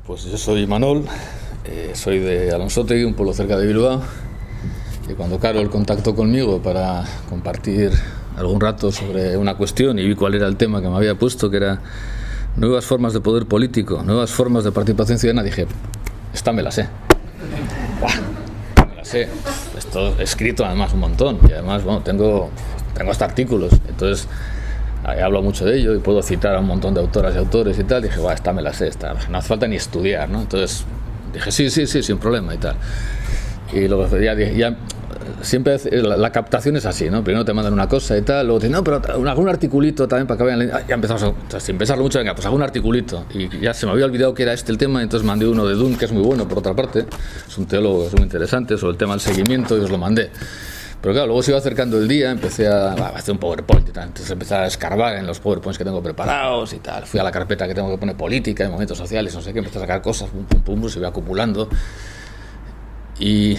Pues yo soy Manol, soy de Alonsotegui, un pueblo cerca de Bilbao, y cuando Carol contactó conmigo para compartir algún rato sobre una cuestión y vi cuál era el tema que me había puesto, que era nuevas formas de poder político, nuevas formas de participación ciudadana, dije, esta me la sé. ¡Buah! Me la sé. Esto he escrito además un montón y además bueno, tengo hasta artículos, entonces hablo mucho de ello y puedo citar a un montón de autoras y autores y tal. Dije, bueno, esta me la sé, no hace falta ni estudiar, ¿no? Entonces dije, sí, sin problema y tal. Y luego ya siempre la captación es así, ¿no? Primero te mandan una cosa y tal, luego te dicen, no, pero algún articulito también para que vean. Ya empezamos, sin pensarlo mucho, venga, pues algún articulito. Y ya se me había olvidado que era este el tema, y entonces mandé uno de Dunn, que es muy bueno, por otra parte. Es un teólogo que es muy interesante, sobre el tema del seguimiento, y os lo mandé. Pero claro, luego se iba acercando el día, empecé a hacer un PowerPoint y tal. Entonces empecé a escarbar en los PowerPoints que tengo preparados y tal. Fui a la carpeta que tengo que poner política, de momentos sociales, no sé qué, empecé a sacar cosas, pum, se iba acumulando. Y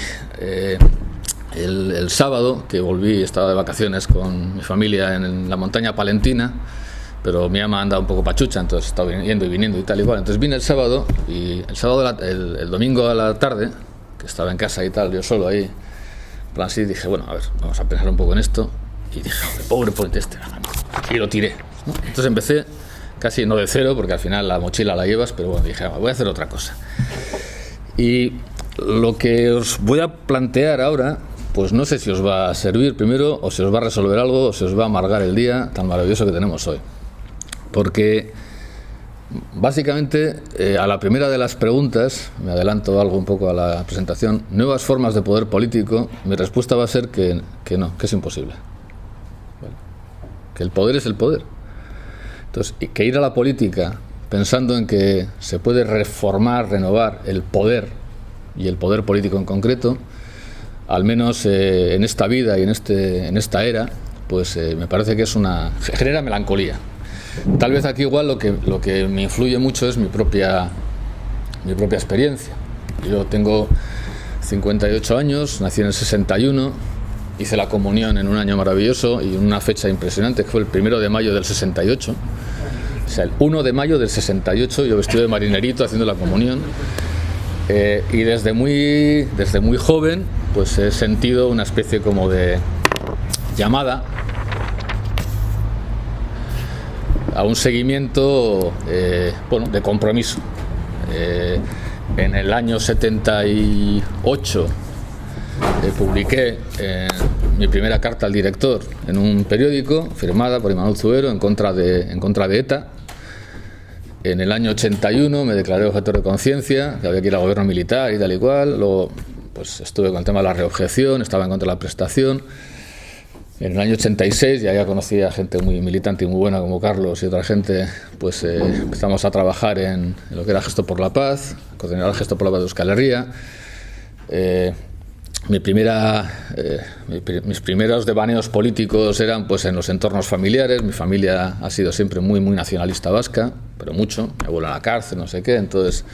el sábado que volví, estaba de vacaciones con mi familia en la montaña palentina, pero mi ama anda un poco pachucha, entonces estaba yendo y viniendo y tal igual. Entonces vine el sábado, y el domingo a la tarde, que estaba en casa y tal, yo solo ahí, así dije, bueno, a ver, vamos a pensar un poco en esto, y dije, PowerPoint y lo tiré, ¿no? Entonces empecé casi no de cero, porque al final la mochila la llevas, pero bueno, dije, voy a hacer otra cosa. Y lo que os voy a plantear ahora, pues no sé si os va a servir primero, o si os va a resolver algo, o si os va a amargar el día tan maravilloso que tenemos hoy. Porque básicamente a la primera de las preguntas, me adelanto algo un poco a la presentación, nuevas formas de poder político, mi respuesta va a ser que no, que es imposible. Bueno, que el poder es el poder. Entonces, que ir a la política pensando en que se puede reformar, renovar el poder, y el poder político en concreto, al menos en esta vida y en esta era, pues me parece que genera melancolía. Tal vez aquí igual lo que me influye mucho es mi propia experiencia. Yo tengo 58 años, nací en el 61, hice la comunión en un año maravilloso y en una fecha impresionante, que fue el 1 de mayo del 68. O sea, el 1 de mayo del 68, yo vestido de marinerito haciendo la comunión. Y desde muy joven pues he sentido una especie como de llamada a un seguimiento de compromiso. En el año 78 publiqué mi primera carta al director en un periódico firmada por Imanol Zuero en contra de ETA. En el año 81 me declaré objetor de conciencia, que había que ir al gobierno militar y tal y cual. Luego pues estuve con el tema de la reobjeción, estaba en contra de la prestación. En el año 86 ya conocí a gente muy militante y muy buena como Carlos y otra gente, pues empezamos a trabajar en lo que era Gesto por la Paz, coordinar el Gesto por la Paz de Euskal Herria. Mis primeros devaneos políticos eran pues en los entornos familiares. Mi familia ha sido siempre muy nacionalista vasca, pero mucho. Mi abuelo en la cárcel, no sé qué. Entonces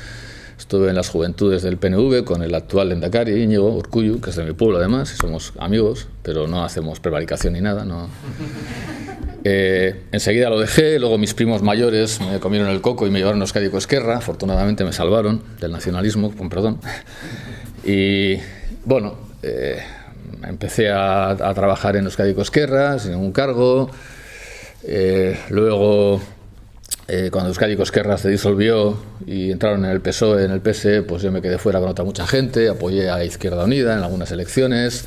estuve en las juventudes del PNV con el actual lehendakari, Íñigo Urkullu, que es de mi pueblo además, y somos amigos, pero no hacemos prevaricación ni nada, ¿no? Enseguida lo dejé, luego mis primos mayores me comieron el coco y me llevaron a Euskadi con Esquerra. Afortunadamente me salvaron del nacionalismo, con perdón. Y bueno, empecé a trabajar en Euskadi con Esquerra sin ningún cargo. Luego, cuando Euskadi con Esquerra se disolvió y entraron en el PSOE, en el PS, pues yo me quedé fuera con otra mucha gente, apoyé a Izquierda Unida en algunas elecciones,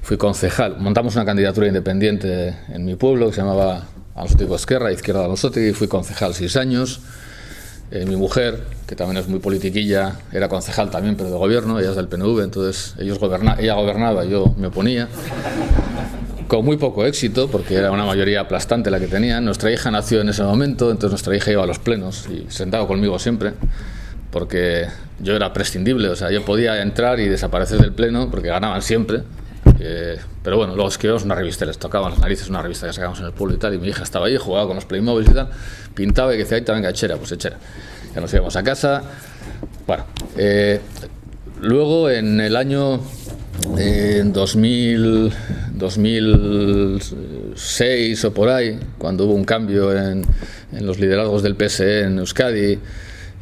fui concejal, montamos una candidatura independiente en mi pueblo que se llamaba Alonsotegui con Esquerra, Izquierda Alonsotegui, fui concejal 6 años. Mi mujer, que también es muy politiquilla, era concejal también, pero de gobierno, ella es del PNV, entonces ella gobernaba, yo me oponía, con muy poco éxito, porque era una mayoría aplastante la que tenían. Nuestra hija nació en ese momento, entonces nuestra hija iba a los plenos y sentaba conmigo siempre, porque yo era prescindible, o sea, yo podía entrar y desaparecer del pleno, porque ganaban siempre. Pero bueno, luego escribimos una revista, les tocaban las narices, una revista que sacábamos en el pueblo y tal, y mi hija estaba ahí, jugaba con los Playmobil y tal, pintaba y decía, ahí también echera, pues echera. Ya nos íbamos a casa. Bueno, luego en el año 2006 o por ahí, cuando hubo un cambio en los liderazgos del PSE en Euskadi,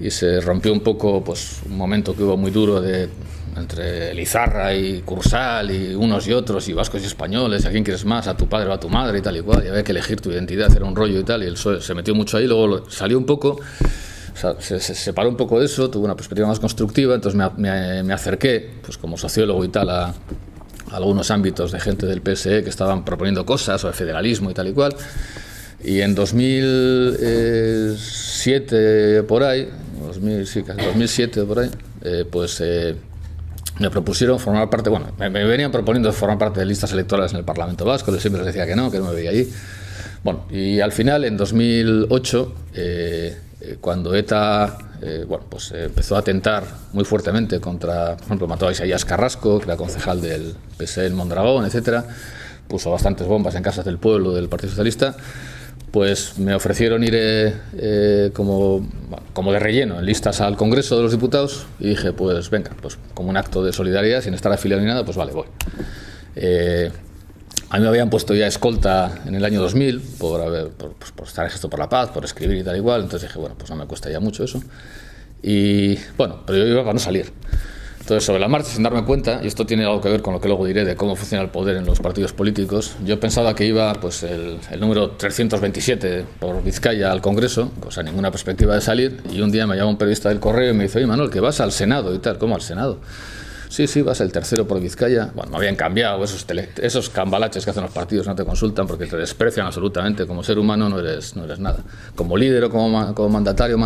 y se rompió un poco, pues, un momento que hubo muy duro entre Lizarra y Cursal y unos y otros, y vascos y españoles, ¿a quién quieres más? ¿A tu padre o a tu madre? Y tal y cual, y había que elegir tu identidad, era un rollo y tal, y el PSOE se metió mucho ahí, luego salió un poco, o sea, se separó un poco de eso, tuvo una perspectiva más constructiva, entonces me acerqué, pues como sociólogo y tal, a algunos ámbitos de gente del PSE que estaban proponiendo cosas sobre federalismo y tal y cual, y en 2007 por ahí, 2007 por ahí, me propusieron formar parte, bueno, me venían proponiendo formar parte de listas electorales en el Parlamento Vasco, yo siempre les decía que no me veía allí. Bueno, y al final, en 2008, cuando ETA empezó a atentar muy fuertemente contra, por ejemplo, mató a Isaías Carrasco, que era concejal del PSE en Mondragón, etcétera, puso bastantes bombas en casas del pueblo del Partido Socialista, pues me ofrecieron ir como de relleno en listas al Congreso de los Diputados, y dije, pues venga, pues como un acto de solidaridad, sin estar afiliado ni nada, pues vale, voy. A mí me habían puesto ya escolta en el año 2000 por estar en Gesto por la Paz, por escribir y tal igual, entonces dije, bueno, pues no me cuesta ya mucho eso. Y bueno, pero yo iba para no salir. Entonces, sobre la marcha, sin darme cuenta, y esto tiene algo que ver con lo que luego diré de cómo funciona el poder en los partidos políticos, yo pensaba que iba pues el número 327 por Vizcaya al Congreso, o sea, ninguna perspectiva de salir, y un día me llama un periodista del Correo y me dice, oye, Manuel, que vas al Senado y tal. ¿Cómo al Senado? Sí, vas el tercero por Vizcaya. Bueno, me habían cambiado esos cambalaches que hacen los partidos, no te consultan porque te desprecian absolutamente. Como ser humano no eres nada. Como líder o como mandatario,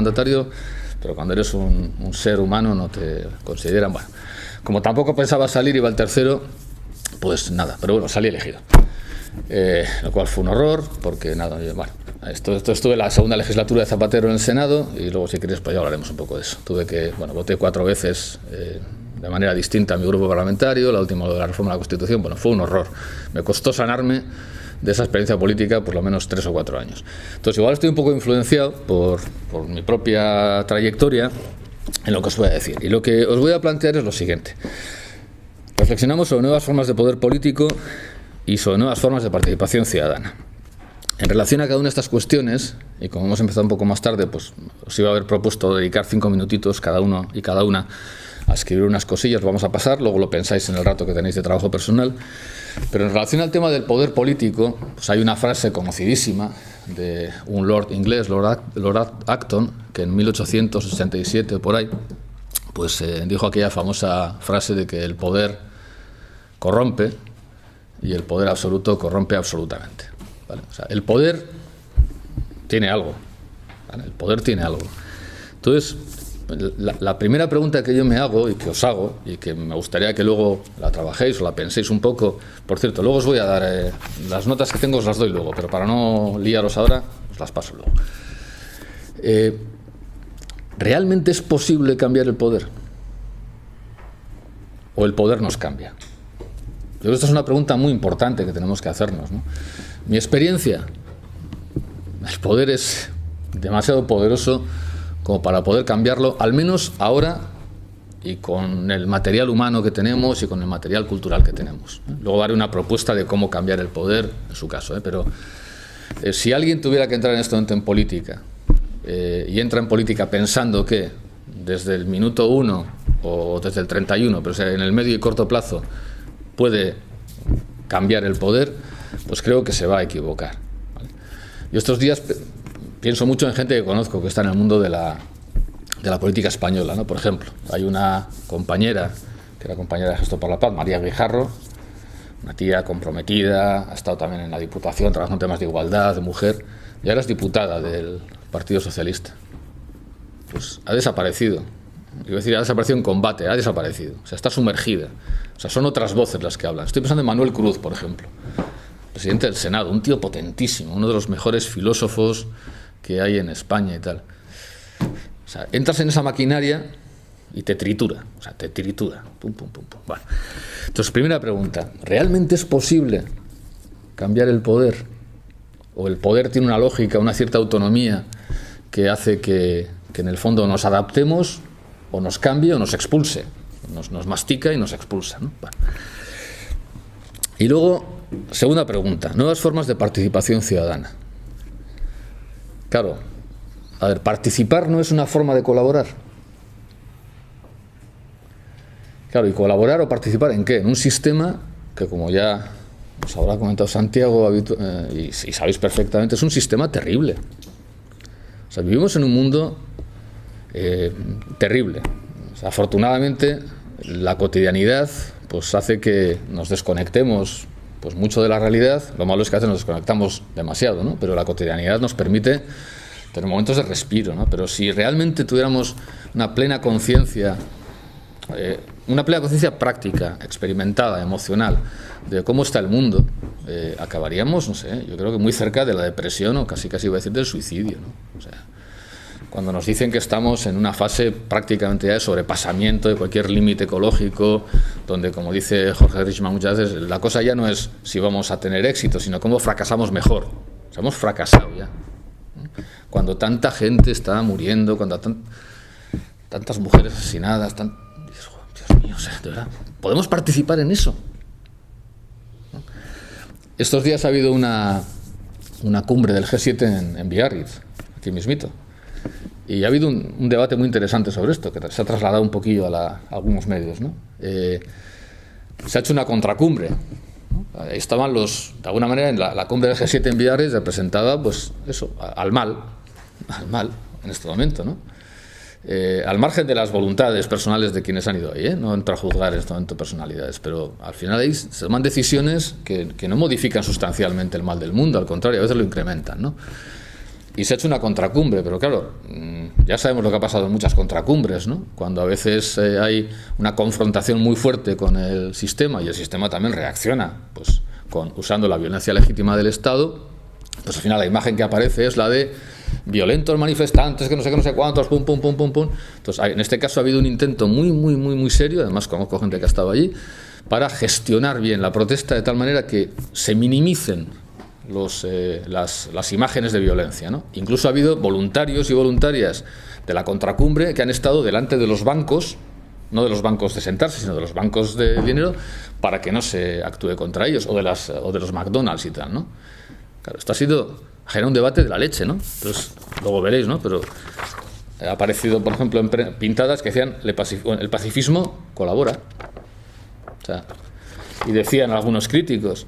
pero cuando eres un ser humano no te consideran. Bueno, como tampoco pensaba salir, iba al tercero, pues nada, pero bueno, salí elegido. Lo cual fue un horror, porque nada, esto estuve la segunda legislatura de Zapatero en el Senado, y luego si quieres pues ya hablaremos un poco de eso. Voté 4 veces de manera distinta a mi grupo parlamentario, la última de la reforma de la Constitución, fue un horror. Me costó sanarme de esa experiencia política por lo menos 3 o 4 años. Entonces igual estoy un poco influenciado por mi propia trayectoria en lo que os voy a decir. Y lo que os voy a plantear es lo siguiente. Reflexionamos sobre nuevas formas de poder político y sobre nuevas formas de participación ciudadana. En relación a cada una de estas cuestiones, y como hemos empezado un poco más tarde, pues os iba a haber propuesto dedicar 5 minutitos cada uno y cada una a escribir unas cosillas, lo vamos a pasar, luego lo pensáis en el rato que tenéis de trabajo personal. Pero en relación al tema del poder político, pues hay una frase conocidísima de un lord inglés, Lord Acton, que en 1867 por ahí, pues dijo aquella famosa frase de que el poder corrompe y el poder absoluto corrompe absolutamente, ¿vale? O sea, el poder tiene algo, ¿vale? El poder tiene algo. Entonces, la primera pregunta que yo me hago y que os hago, y que me gustaría que luego la trabajéis o la penséis un poco, por cierto, luego os voy a dar las notas que tengo, os las doy luego, pero para no liaros ahora, os las paso luego. ¿Realmente es posible cambiar el poder? ¿O el poder nos cambia? Yo creo que esta es una pregunta muy importante que tenemos que hacernos, ¿no? Mi experiencia, el poder es demasiado poderoso como para poder cambiarlo, al menos ahora, y con el material humano que tenemos y con el material cultural que tenemos. Luego haré una propuesta de cómo cambiar el poder, en su caso, pero si alguien tuviera que entrar en este momento en política, y entra en política pensando que desde el minuto 1 o desde el 31, pero en el medio y corto plazo, puede cambiar el poder, pues creo que se va a equivocar, ¿vale? Yo estos días pienso mucho en gente que conozco que está en el mundo de la política española, ¿no? Por ejemplo, hay una compañera, que era compañera de Gesto por la Paz, María Guijarro, una tía comprometida, ha estado también en la Diputación, trabajando en temas de igualdad, de mujer, y ahora es diputada del Partido Socialista. Pues ha desaparecido. Iba a decir, ha desaparecido en combate, ha desaparecido. O sea, está sumergida. O sea, son otras voces las que hablan. Estoy pensando en Manuel Cruz, por ejemplo, presidente del Senado, un tío potentísimo, uno de los mejores filósofos que hay en España y tal. O sea, entras en esa maquinaria y te tritura. O sea, te tritura. Pum, pum, pum, pum. Bueno. Entonces, primera pregunta. ¿Realmente es posible cambiar el poder? ¿O el poder tiene una lógica, una cierta autonomía que hace que en el fondo nos adaptemos, o nos cambie o nos expulse? Nos mastica y nos expulsa, ¿no? Bueno. Y luego, segunda pregunta. Nuevas formas de participación ciudadana. Claro, A ver, participar no es una forma de colaborar. Claro, ¿y colaborar o participar en qué? En un sistema que, como ya os habrá comentado Santiago y sabéis perfectamente, es un sistema terrible. O sea, vivimos en un mundo terrible. O sea, afortunadamente, la cotidianidad pues hace que nos desconectemos pues mucho de la realidad. Lo malo es que a veces nos desconectamos demasiado, ¿no? Pero la cotidianidad nos permite tener momentos de respiro, ¿no? Pero si realmente tuviéramos una plena conciencia práctica, experimentada, emocional, de cómo está el mundo, acabaríamos, no sé, yo creo que muy cerca de la depresión o casi iba a decir del suicidio, ¿no? O sea, cuando nos dicen que estamos en una fase prácticamente ya de sobrepasamiento de cualquier límite ecológico, donde, como dice Jorge Richman muchas veces, la cosa ya no es si vamos a tener éxito, sino cómo fracasamos mejor. O sea, hemos fracasado ya. Cuando tanta gente está muriendo, cuando tantas mujeres asesinadas, Dios mío, o sea, de verdad, ¿podemos participar en eso? Estos días ha habido una cumbre del G7 en Biarritz, aquí mismito. Y ha habido un debate muy interesante sobre esto, que se ha trasladado un poquillo a algunos medios, ¿no? Se ha hecho una contracumbre, ¿no? Ahí estaban de alguna manera, en la cumbre del G7 en Biarritz, representada, pues eso, al mal en este momento, ¿no? Al margen de las voluntades personales de quienes han ido ahí, no entro a juzgar en este momento personalidades, pero al final ahí se toman decisiones que no modifican sustancialmente el mal del mundo, al contrario, a veces lo incrementan, ¿no? Y se ha hecho una contracumbre, pero claro, ya sabemos lo que ha pasado en muchas contracumbres, ¿no? Cuando a veces hay una confrontación muy fuerte con el sistema y el sistema también reacciona, pues usando la violencia legítima del Estado, pues al final la imagen que aparece es la de violentos manifestantes, que no sé cuántos, pum. Entonces, en este caso ha habido un intento muy serio, además conozco gente que ha estado allí, para gestionar bien la protesta de tal manera que se minimicen las imágenes de violencia, ¿no? Incluso ha habido voluntarios y voluntarias de la contracumbre que han estado delante de los bancos, no de los bancos de sentarse, sino de los bancos de dinero, para que no se actúe contra ellos, o de los McDonald's y tal, ¿no? Claro, esto ha generado un debate de la leche, ¿no? Entonces, luego veréis, ¿no? Pero ha aparecido, por ejemplo, en pintadas que decían el pacifismo colabora. O sea, y decían algunos críticos,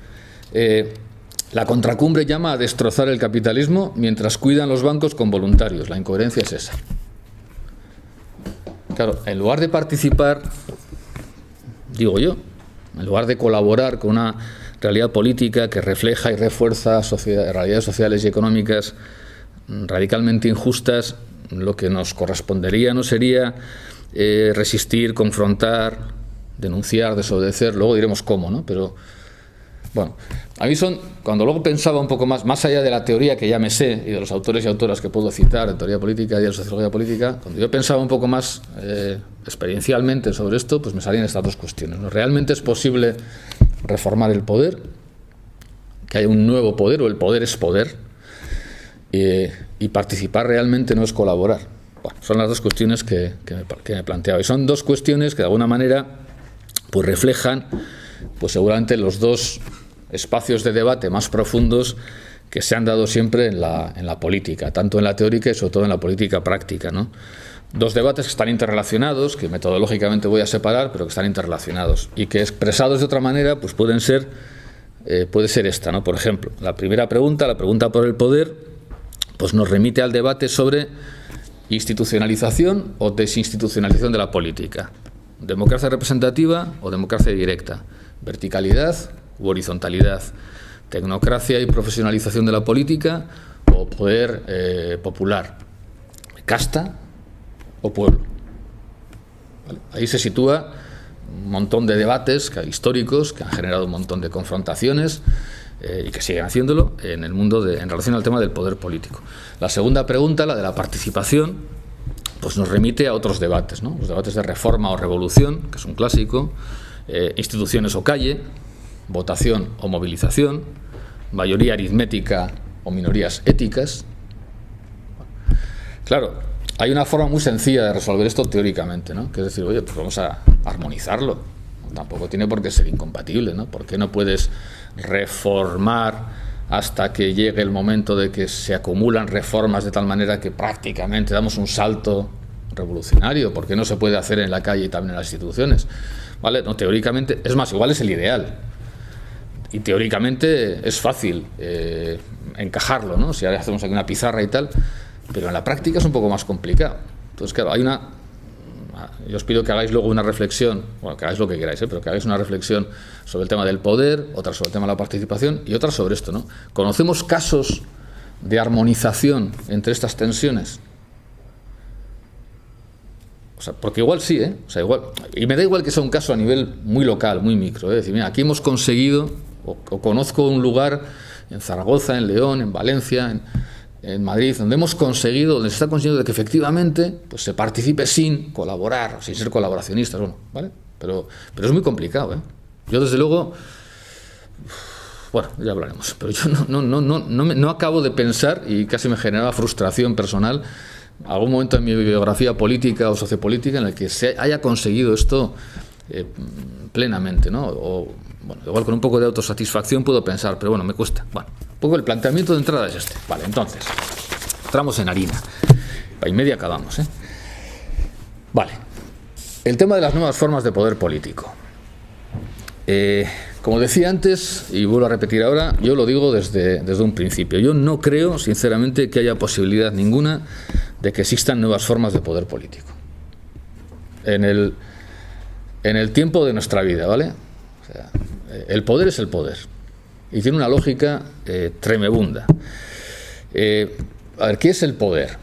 la contracumbre llama a destrozar el capitalismo mientras cuidan los bancos con voluntarios. La incoherencia es esa. Claro, en lugar de participar, digo yo, en lugar de colaborar con una realidad política que refleja y refuerza realidades sociales y económicas radicalmente injustas, lo que nos correspondería no sería resistir, confrontar, denunciar, desobedecer, luego diremos cómo, ¿no? Pero bueno, a mí cuando luego pensaba un poco más allá de la teoría que ya me sé y de los autores y autoras que puedo citar de teoría política y de sociología política, cuando yo pensaba un poco más experiencialmente sobre esto, pues me salían estas dos cuestiones, ¿no? ¿Realmente es posible reformar el poder? Que haya un nuevo poder, o el poder es poder, y participar realmente no es colaborar. Bueno, son las dos cuestiones que me planteaba, y son dos cuestiones que de alguna manera pues reflejan pues seguramente los dos espacios de debate más profundos que se han dado siempre en la política, tanto en la teórica y sobre todo en la política práctica, ¿no? Dos debates que están interrelacionados, que metodológicamente voy a separar, pero que están interrelacionados y que expresados de otra manera pues puede ser esta, ¿no? Por ejemplo, la primera pregunta, la pregunta por el poder, pues nos remite al debate sobre institucionalización o desinstitucionalización de la política, democracia representativa o democracia directa, verticalidad u horizontalidad, tecnocracia y profesionalización de la política o poder popular, casta o pueblo. ¿Vale? Ahí se sitúa un montón de debates históricos que han generado un montón de confrontaciones y que siguen haciéndolo en el mundo en relación al tema del poder político. La segunda pregunta, la de la participación, pues nos remite a otros debates, ¿no? Los debates de reforma o revolución, que es un clásico, instituciones o calle, votación o movilización, mayoría aritmética o minorías éticas. Claro, hay una forma muy sencilla de resolver esto teóricamente, ¿no? Que es decir, oye, pues vamos a armonizarlo. Tampoco tiene por qué ser incompatible, ¿no? ¿Por qué no puedes reformar hasta que llegue el momento de que se acumulan reformas de tal manera que prácticamente damos un salto revolucionario, porque no se puede hacer en la calle y también en las instituciones, ¿vale? No, teóricamente, es más, igual es el ideal. Y teóricamente es fácil encajarlo, ¿no? Si ahora hacemos aquí una pizarra y tal, pero en la práctica es un poco más complicado. Entonces, claro, yo os pido que hagáis luego una reflexión, bueno, que hagáis lo que queráis, pero que hagáis una reflexión sobre el tema del poder, otra sobre el tema de la participación y otra sobre esto, ¿no? ¿Conocemos casos de armonización entre estas tensiones? O sea, porque igual sí, ¿eh? O sea, igual, y me da igual que sea un caso a nivel muy local, muy micro, ¿eh? Es decir, mira, aquí hemos conseguido, o conozco un lugar en Zaragoza, en León, en Valencia, en Madrid, donde hemos conseguido, donde se está consiguiendo de que efectivamente pues se participe sin colaborar, sin ser colaboracionistas, bueno, ¿vale? Pero es muy complicado, ¿eh? Yo desde luego, bueno, ya hablaremos, pero yo no acabo de pensar, y casi me generaba frustración personal, algún momento en mi biografía política o sociopolítica en el que se haya conseguido esto plenamente, ¿no? O, bueno, igual con un poco de autosatisfacción puedo pensar, pero bueno, me cuesta. Bueno, un poco el planteamiento de entrada es este. Vale, entonces, entramos en harina. Y media acabamos, ¿eh? Vale. El tema de las nuevas formas de poder político. Como decía antes, y vuelvo a repetir ahora, yo lo digo desde un principio. Yo no creo, sinceramente, que haya posibilidad ninguna de que existan nuevas formas de poder político. En el tiempo de nuestra vida, ¿vale? O sea, el poder es el poder. Y tiene una lógica tremebunda. A ver, ¿qué es el poder?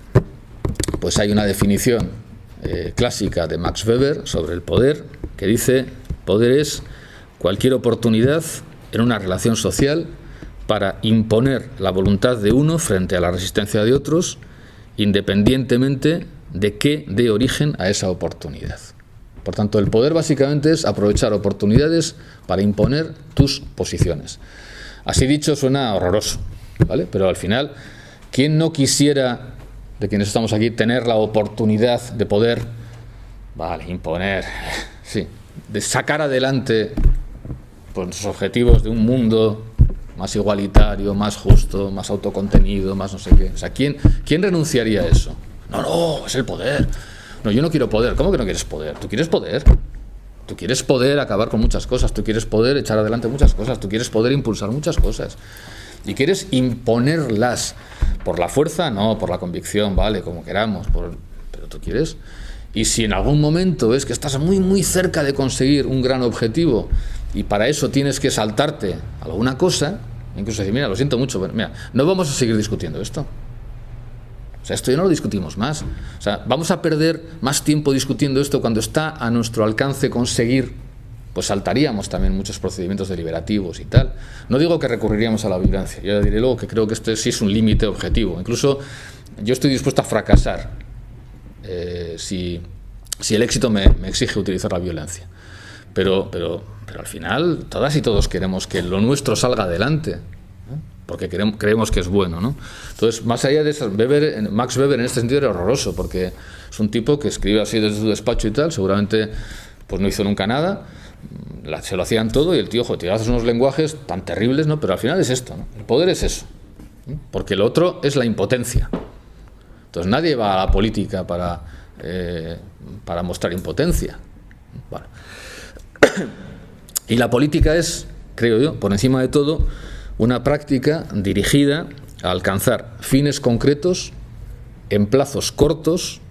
Pues hay una definición clásica de Max Weber sobre el poder que dice: poder es cualquier oportunidad en una relación social para imponer la voluntad de uno frente a la resistencia de otros, independientemente de qué dé origen a esa oportunidad. Por tanto, el poder básicamente es aprovechar oportunidades para imponer tus posiciones. Así dicho, suena horroroso, ¿vale? Pero al final, ¿quién no quisiera, de quienes estamos aquí, tener la oportunidad de poder, imponer, sí, de sacar adelante pues, los objetivos de un mundo más igualitario, más justo, más autocontenido, más no sé qué? O sea, ¿quién renunciaría a eso? No, es el poder. No, yo no quiero poder. ¿Cómo que no quieres poder? ¿Tú quieres poder? Tú quieres poder acabar con muchas cosas, tú quieres poder echar adelante muchas cosas, tú quieres poder impulsar muchas cosas. Y quieres imponerlas por la fuerza, no, por la convicción, vale, como queramos, pero tú quieres. Y si en algún momento ves que estás muy, muy cerca de conseguir un gran objetivo y para eso tienes que saltarte alguna cosa, incluso decir, mira, lo siento mucho, pero mira, no vamos a seguir discutiendo esto. O sea, esto ya no lo discutimos más. O sea, vamos a perder más tiempo discutiendo esto cuando está a nuestro alcance conseguir, pues saltaríamos también muchos procedimientos deliberativos y tal. No digo que recurriríamos a la violencia, yo diré luego que creo que este sí es un límite objetivo. Incluso yo estoy dispuesto a fracasar si el éxito me exige utilizar la violencia. Pero al final todas y todos queremos que lo nuestro salga adelante, ¿no? Porque creemos que es bueno, ¿no? Entonces, más allá de eso, Max Weber en este sentido era horroroso, porque es un tipo que escribe así desde su despacho y tal, seguramente pues no hizo nunca nada, se lo hacían todo y el tío, joder, tiraba unos lenguajes tan terribles, ¿no? Pero al final es esto, ¿no? El poder es eso, ¿no? Porque lo otro es la impotencia. Entonces nadie va a la política para mostrar impotencia. Bueno. Y la política es, creo yo, por encima de todo, una práctica dirigida a alcanzar fines concretos en plazos cortos,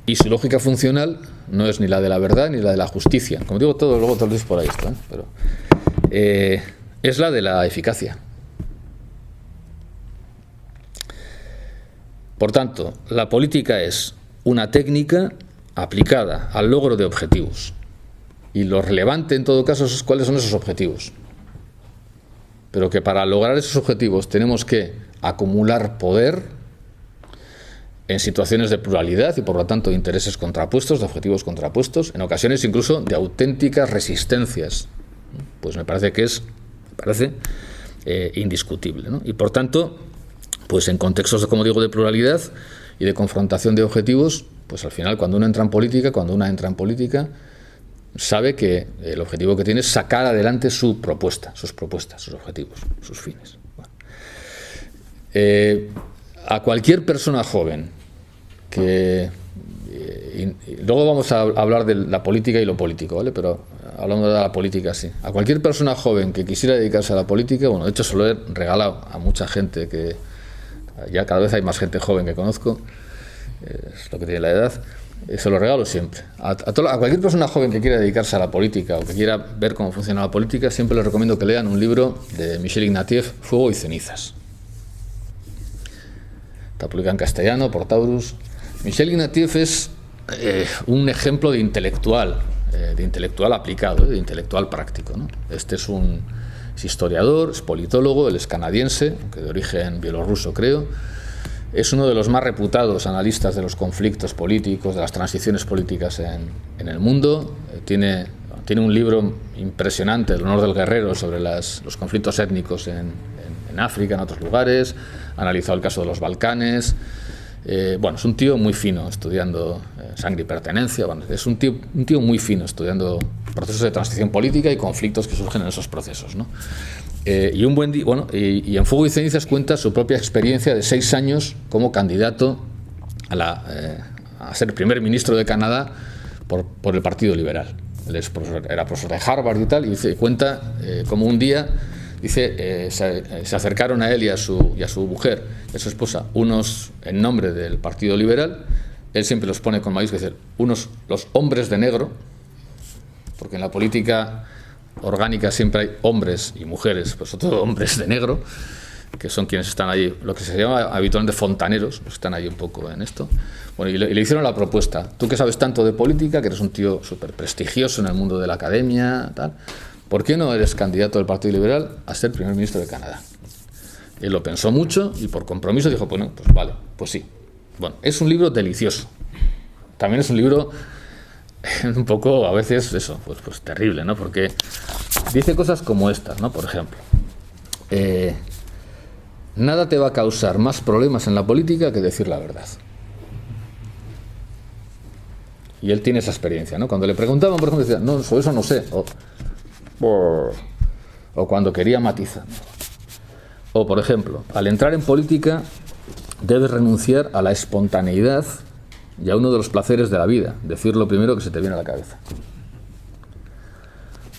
y su lógica funcional no es ni la de la verdad ni la de la justicia. Como digo, todo luego te lo dices por ahí esto, pero es la de la eficacia. Por tanto, la política es una técnica aplicada al logro de objetivos. Y lo relevante en todo caso es cuáles son esos objetivos. Pero que para lograr esos objetivos tenemos que acumular poder en situaciones de pluralidad y por lo tanto de intereses contrapuestos, de objetivos contrapuestos, en ocasiones incluso de auténticas resistencias. Pues me parece que es indiscutible, ¿no? Y por tanto, pues en contextos, como digo, de pluralidad y de confrontación de objetivos, pues al final cuando una entra en política, sabe que el objetivo que tiene es sacar adelante sus propuestas, sus objetivos, sus fines. Bueno. A cualquier persona joven que... luego vamos a hablar de la política y lo político, ¿vale? Pero hablando de la política, sí. A cualquier persona joven que quisiera dedicarse a la política, bueno, de hecho se lo he regalado a mucha gente, que ya cada vez hay más gente joven que conozco, es lo que tiene la edad, se lo regalo siempre. A cualquier persona joven que quiera dedicarse a la política o que quiera ver cómo funciona la política, siempre les recomiendo que lean un libro de Michel Ignatieff, Fuego y cenizas. Está publicado en castellano por Taurus. Michel Ignatieff es un ejemplo de intelectual aplicado, de intelectual práctico, ¿no? Este es historiador, es politólogo, él es canadiense, aunque de origen bielorruso, creo. Es uno de los más reputados analistas de los conflictos políticos, de las transiciones políticas en el mundo. Tiene un libro impresionante, El honor del guerrero, sobre los conflictos étnicos en África, en otros lugares. Ha analizado el caso de los Balcanes. Bueno, es un tío muy fino estudiando sangre y pertenencia. Bueno, es un tío muy fino estudiando procesos de transición política y conflictos que surgen en esos procesos, ¿no? Y en Fuego y cenizas cuenta su propia experiencia de 6 años como candidato a ser primer ministro de Canadá por el Partido Liberal. Él era profesor de Harvard y tal, y cuenta cómo un día se acercaron a él y a su mujer, a su esposa, unos en nombre del Partido Liberal. Él siempre los pone con mayúsculas, es decir, los hombres de negro, porque en la política orgánica siempre hay hombres y mujeres, pues sobre todo hombres de negro, que son quienes están allí, lo que se llama habitualmente fontaneros, pues están ahí un poco en esto. Bueno, y le hicieron la propuesta: tú que sabes tanto de política, que eres un tío súper prestigioso en el mundo de la academia, tal, ¿por qué no eres candidato del Partido Liberal a ser primer ministro de Canadá? Él lo pensó mucho y por compromiso dijo, bueno, pues vale, pues sí. Bueno, es un libro delicioso. También es un libro un poco, a veces, eso, pues terrible, ¿no? Porque dice cosas como estas, ¿no? Por ejemplo, nada te va a causar más problemas en la política que decir la verdad. Y él tiene esa experiencia, ¿no? Cuando le preguntaban, por ejemplo, decía, no, sobre eso no sé. O cuando quería matizar. O, por ejemplo, al entrar en política debes renunciar a la espontaneidad y a uno de los placeres de la vida, decir lo primero que se te viene a la cabeza.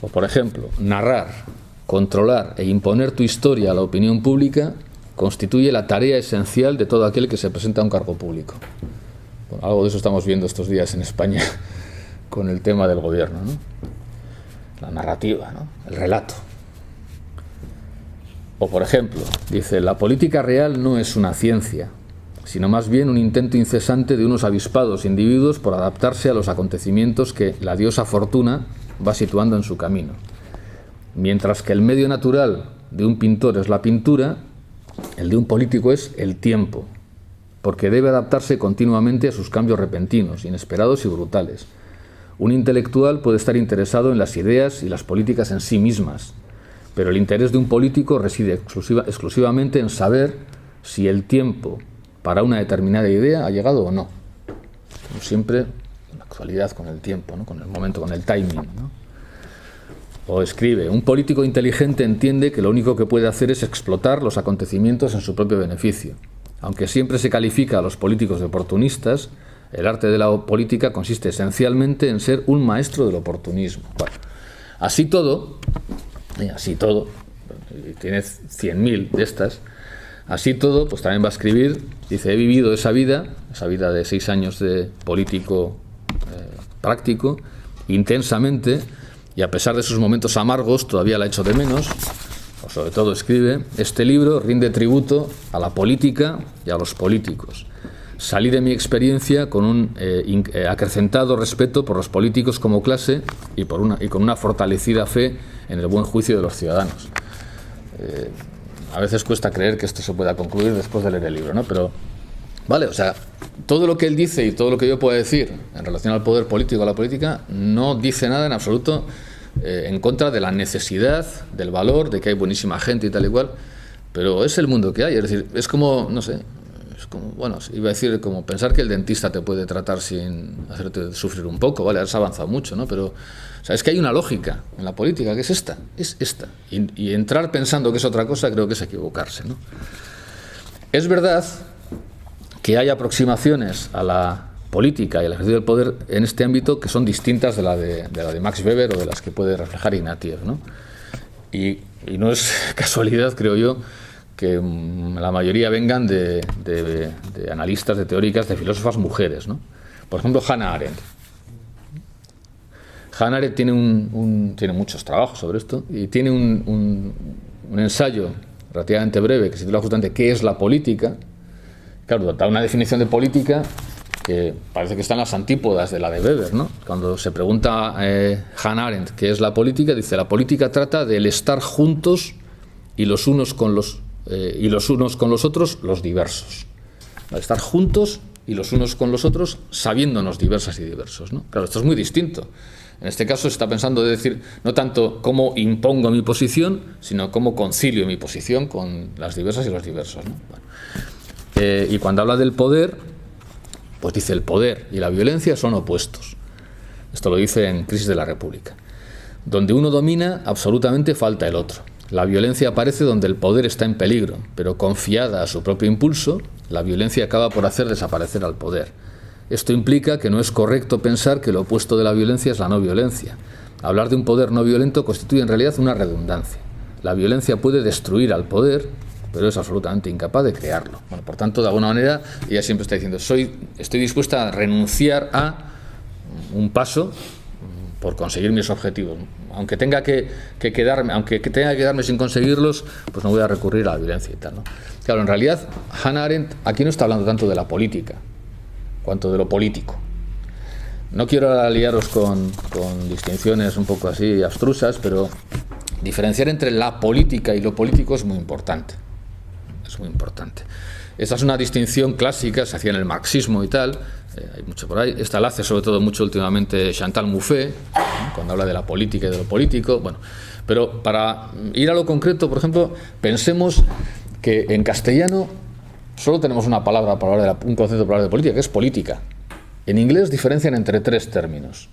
O, por ejemplo, narrar, controlar e imponer tu historia a la opinión pública constituye la tarea esencial de todo aquel que se presenta a un cargo público. Bueno, algo de eso estamos viendo estos días en España con el tema del gobierno, ¿no? La narrativa, ¿no? El relato. O, por ejemplo, dice, la política real no es una ciencia, sino más bien un intento incesante de unos avispados individuos por adaptarse a los acontecimientos que la diosa Fortuna va situando en su camino. Mientras que el medio natural de un pintor es la pintura, el de un político es el tiempo, porque debe adaptarse continuamente a sus cambios repentinos, inesperados y brutales. Un intelectual puede estar interesado en las ideas y las políticas en sí mismas, pero el interés de un político reside exclusivamente en saber si el tiempo para una determinada idea ha llegado o no. Como siempre, en la actualidad, con el tiempo, ¿no? Con el momento, con el timing, ¿no? O escribe, un político inteligente entiende que lo único que puede hacer es explotar los acontecimientos en su propio beneficio. Aunque siempre se califica a los políticos de oportunistas, el arte de la política consiste esencialmente en ser un maestro del oportunismo. Bueno, así todo, tiene 100.000 de estas, así todo, pues también va a escribir, dice, he vivido esa vida de 6 años de político práctico, intensamente, y a pesar de sus momentos amargos, todavía la echo de menos. O sobre todo escribe, este libro rinde tributo a la política y a los políticos. Salí de mi experiencia con un acrecentado respeto por los políticos como clase y con una fortalecida fe en el buen juicio de los ciudadanos. A veces cuesta creer que esto se pueda concluir después de leer el libro, ¿no? Pero, vale, o sea, todo lo que él dice y todo lo que yo puedo decir en relación al poder político, a la política, no dice nada en absoluto en contra de la necesidad, del valor, de que hay buenísima gente y tal y cual, pero es el mundo que hay. Es decir, es como, no sé, es como, bueno, iba a decir, como pensar que el dentista te puede tratar sin hacerte sufrir un poco, ¿vale? Has avanzado mucho, ¿no? Pero, o sea, es que hay una lógica en la política que es esta. Y entrar pensando que es otra cosa creo que es equivocarse, ¿no? Es verdad que hay aproximaciones a la política y al ejercicio del poder en este ámbito que son distintas de la de Max Weber o de las que puede reflejar Ignatieff, ¿no? Y no es casualidad, creo yo, que la mayoría vengan de analistas, de teóricas, de filósofas mujeres, ¿no? Por ejemplo, Hannah Arendt. Hannah Arendt tiene muchos trabajos sobre esto y tiene un ensayo relativamente breve que se titula justamente ¿Qué es la política? Claro, da una definición de política que parece que está en las antípodas de la de Weber, ¿no? Cuando se pregunta Hannah Arendt qué es la política, dice: la política trata del estar juntos y los unos con los otros los diversos. Estar juntos y los unos con los otros sabiéndonos diversas y diversos, ¿no? Claro, esto es muy distinto. En este caso se está pensando de decir no tanto cómo impongo mi posición, sino cómo concilio mi posición con las diversas y los diversos, ¿no? Bueno. Y cuando habla del poder, pues dice: el poder y la violencia son opuestos. Esto lo dice en Crisis de la República. Donde uno domina, absolutamente falta el otro. La violencia aparece donde el poder está en peligro, pero confiada a su propio impulso, la violencia acaba por hacer desaparecer al poder. Esto implica que no es correcto pensar que lo opuesto de la violencia es la no violencia. Hablar de un poder no violento constituye en realidad una redundancia. La violencia puede destruir al poder, pero es absolutamente incapaz de crearlo. Bueno, por tanto, de alguna manera, ella siempre está diciendo: estoy dispuesta a renunciar a un paso por conseguir mis objetivos. Aunque tenga que quedarme sin conseguirlos, pues no voy a recurrir a la violencia y tal, ¿no? Claro, en realidad, Hannah Arendt aquí no está hablando tanto de la política, cuanto de lo político. No quiero liaros con distinciones un poco así abstrusas, pero diferenciar entre la política y lo político es muy importante. Es muy importante. Esta es una distinción clásica, se hacía en el marxismo y tal, hay mucho por ahí. Esta la hace sobre todo mucho últimamente Chantal Mouffe, cuando habla de la política y de lo político. Bueno, pero para ir a lo concreto, por ejemplo, pensemos que en castellano solo tenemos una palabra para hablar un concepto para hablar de política, que es política. En inglés diferencian entre tres términos.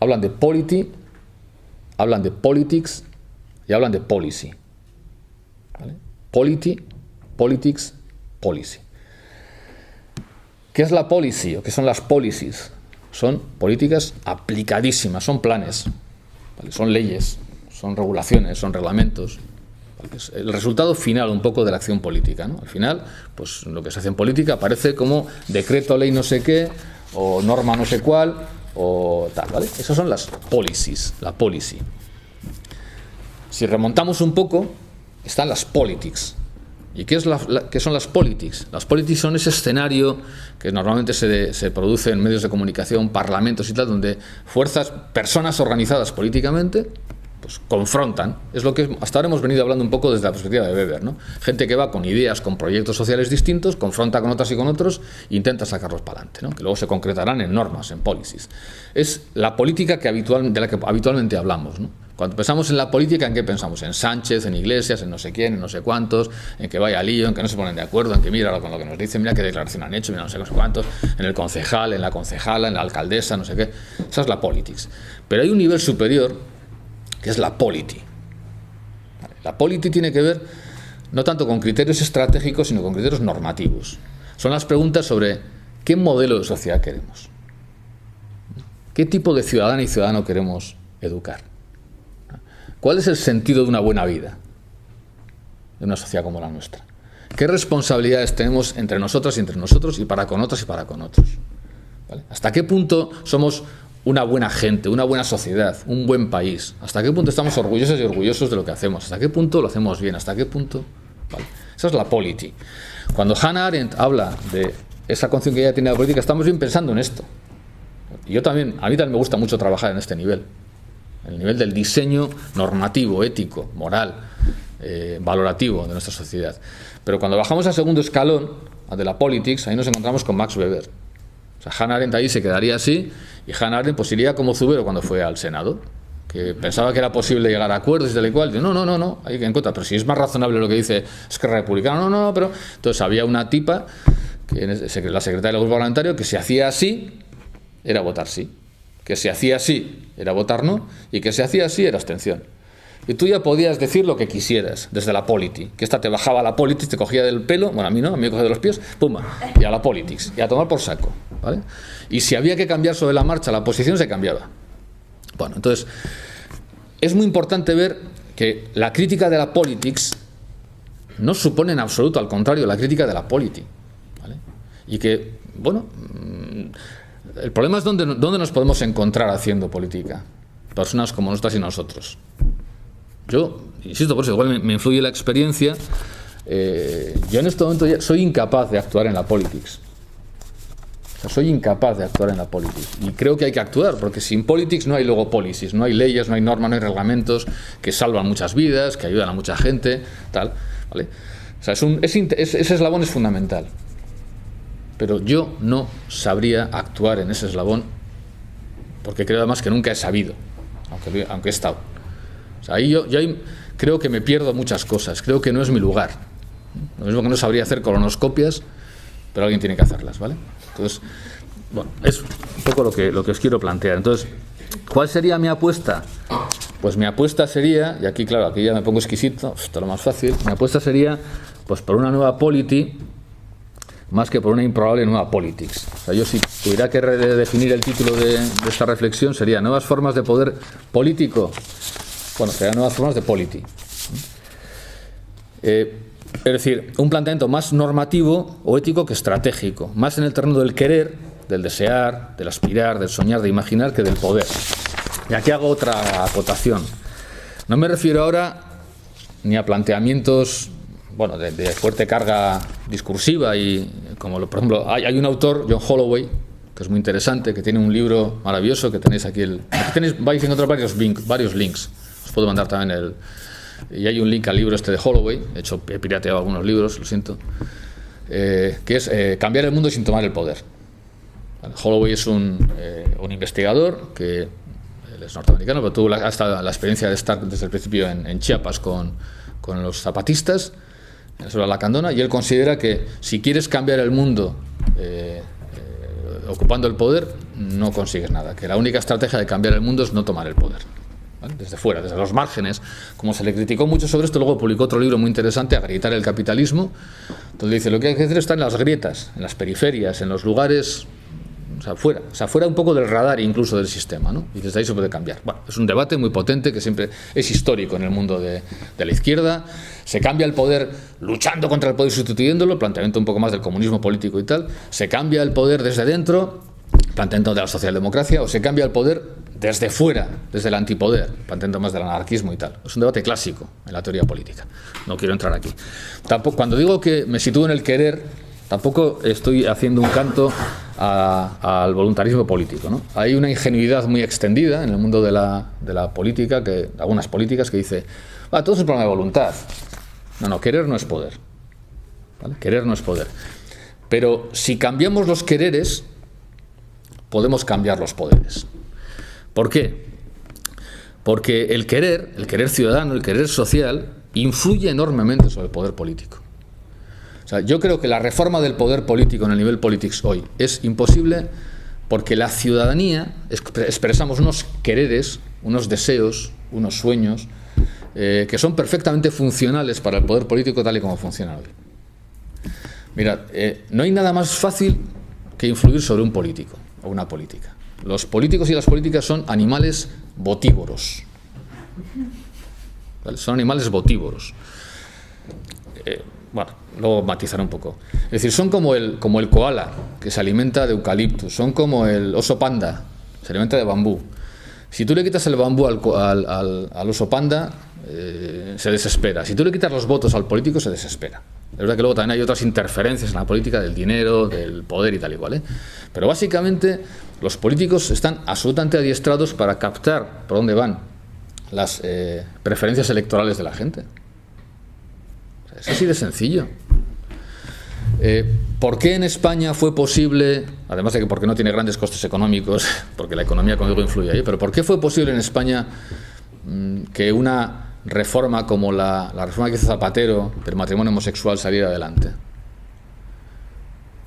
Hablan de polity, hablan de politics y hablan de policy. ¿Vale? Polity, politics, policy. ¿Qué es la policy o qué son las policies? Son políticas aplicadísimas, son planes, ¿vale? Son leyes, son regulaciones, son reglamentos. Es el resultado final un poco de la acción política, ¿no? Al final, pues lo que se hace en política aparece como decreto, ley no sé qué, o norma no sé cuál, o tal, ¿vale? Esas son las policies, la policy. Si remontamos un poco, están las politics. ¿Y qué son las politics? Las politics son ese escenario que normalmente se produce en medios de comunicación, parlamentos y tal, donde personas organizadas políticamente, pues confrontan. Es lo que hasta ahora hemos venido hablando un poco desde la perspectiva de Weber, ¿no? Gente que va con ideas, con proyectos sociales distintos, confronta con otras y con otros, e intenta sacarlos para adelante, ¿no? Que luego se concretarán en normas, en policies. Es la política de la que habitualmente hablamos, ¿no? Cuando pensamos en la política, ¿en qué pensamos? En Sánchez, en Iglesias, en no sé quién, en no sé cuántos, en que vaya lío, en que no se ponen de acuerdo, en que mira con lo que nos dicen, mira qué declaración han hecho, mira no sé cuántos, en el concejal, en la concejala, en la alcaldesa, no sé qué. Esa es la politics. Pero hay un nivel superior que es la polity. La polity tiene que ver no tanto con criterios estratégicos, sino con criterios normativos. Son las preguntas sobre qué modelo de sociedad queremos, qué tipo de ciudadana y ciudadano queremos educar, cuál es el sentido de una buena vida en una sociedad como la nuestra, qué responsabilidades tenemos entre nosotras y entre nosotros y para con otras y para con otros, ¿vale? Hasta qué punto somos una buena gente, una buena sociedad, un buen país. ¿Hasta qué punto estamos orgullosos y orgullosos de lo que hacemos? ¿Hasta qué punto lo hacemos bien? ¿Hasta qué punto? Vale. Esa es la polity. Cuando Hannah Arendt habla de esa concepción que ella tiene de la política, estamos bien pensando en esto. Y a mí también me gusta mucho trabajar en este nivel. El nivel del diseño normativo, ético, moral, valorativo de nuestra sociedad. Pero cuando bajamos al segundo escalón, de la politics, ahí nos encontramos con Max Weber. O sea, Hannah Arendt ahí se quedaría así, y Hannah Arendt pues iría como Zubero cuando fue al Senado, que pensaba que era posible llegar a acuerdos y tal y cual. Dice, no, hay que en contra. Pero si es más razonable lo que dice Esquerra Republicana, no, pero... Entonces había una tipa, la secretaria del grupo parlamentario, que si hacía así, era votar sí. Que si hacía así, era votar no. Y que si hacía así, era abstención. y tú ya podías decir lo que quisieras desde la polity, que esta te bajaba a la politics, te cogía del pelo, bueno, a mí no, a mí me cogía de los pies, pumba, y a la politics, y a tomar por saco, ¿vale? Y si había que cambiar sobre la marcha la posición, se cambiaba. Bueno, entonces, es muy importante ver que la crítica de la politics no supone en absoluto, al contrario, la crítica de la polity, ¿vale? Y que, bueno, el problema es dónde nos podemos encontrar haciendo política, personas como nosotras y nosotros. Yo, insisto, por eso igual me influye la experiencia. Yo en este momento ya soy incapaz de actuar en la politics. O sea, soy incapaz de actuar en la politics. Y creo que hay que actuar, porque sin politics no hay luego policies, no hay leyes, no hay normas, no hay reglamentos que salvan muchas vidas, que ayudan a mucha gente, tal, ¿vale? O sea, ese eslabón es fundamental. Pero yo no sabría actuar en ese eslabón, porque creo además que nunca he sabido, aunque he estado. O sea, ahí yo creo que me pierdo muchas cosas, creo que no es mi lugar. Lo mismo que no sabría hacer colonoscopias, pero alguien tiene que hacerlas, ¿vale? Entonces, bueno, es un poco lo que os quiero plantear. Entonces, ¿cuál sería mi apuesta? Pues mi apuesta sería, y aquí claro, aquí ya me pongo exquisito, esto es lo más fácil, mi apuesta sería pues por una nueva polity, más que por una improbable nueva politics. O sea, yo si tuviera que redefinir el título de esta reflexión sería nuevas formas de poder político. Bueno, serían nuevas formas de polity. Es decir, un planteamiento más normativo o ético que estratégico, más en el terreno del querer, del desear, del aspirar, del soñar, de imaginar, que del poder. Y aquí hago otra acotación. No me refiero ahora ni a planteamientos, bueno, de fuerte carga discursiva, y como por ejemplo hay un autor, John Holloway, que es muy interesante, que tiene un libro maravilloso que tenéis aquí. Aquí vais a encontrar varios links. Os puedo mandar también y hay un link al libro este de Holloway. De hecho, he pirateado algunos libros, lo siento. Que es Cambiar el mundo sin tomar el poder. Holloway es un investigador que él es norteamericano, pero tuvo hasta la experiencia de estar desde el principio en Chiapas con los zapatistas sobre la Candona, y él considera que si quieres cambiar el mundo ocupando el poder, no consigues nada, que la única estrategia de cambiar el mundo es no tomar el poder, ¿vale? Desde fuera, desde los márgenes. Como se le criticó mucho sobre esto, luego publicó otro libro muy interesante, Agrietar el capitalismo, donde dice lo que hay que hacer está en las grietas, en las periferias, en los lugares, fuera un poco del radar incluso del sistema, ¿no? Y desde ahí se puede cambiar. Bueno, es un debate muy potente que siempre es histórico en el mundo de la izquierda. Se cambia el poder luchando contra el poder, sustituyéndolo, planteamiento un poco más del comunismo político y tal. Se cambia el poder desde dentro, planteamiento de la socialdemocracia, o se cambia el poder desde fuera, desde el antipoder, planteamiento más del anarquismo y tal. Es un debate clásico en la teoría política. No quiero entrar aquí. Tampoco, cuando digo que me sitúo en el querer, tampoco estoy haciendo un canto al voluntarismo político, ¿no? Hay una ingenuidad muy extendida en el mundo de la política, algunas políticas, que dice, todo es un problema de voluntad. No, querer no es poder, ¿vale? Querer no es poder. Pero si cambiamos los quereres, podemos cambiar los poderes. ¿Por qué? Porque el querer ciudadano, el querer social, influye enormemente sobre el poder político. O sea, yo creo que la reforma del poder político en el nivel politics hoy es imposible porque la ciudadanía expresamos unos quereres, unos deseos, unos sueños que son perfectamente funcionales para el poder político tal y como funciona hoy. Mirad, no hay nada más fácil que influir sobre un político o una política. Los políticos y las políticas son animales votívoros. ¿Vale? Son animales votívoros. Bueno, luego matizaré un poco. Es decir, son como el koala, que se alimenta de eucaliptus. Son como el oso panda, se alimenta de bambú. Si tú le quitas el bambú al oso panda, se desespera. Si tú le quitas los votos al político, se desespera. Es verdad que luego también hay otras interferencias en la política del dinero, del poder y tal igual, ¿eh? Pero básicamente los políticos están absolutamente adiestrados para captar por dónde van las preferencias electorales de la gente. Es así de sencillo. ¿Por qué en España fue posible, además de que porque no tiene grandes costes económicos, porque la economía, como digo, influye ahí, pero por qué fue posible en España que una reforma como la reforma que hizo Zapatero del matrimonio homosexual saliera adelante?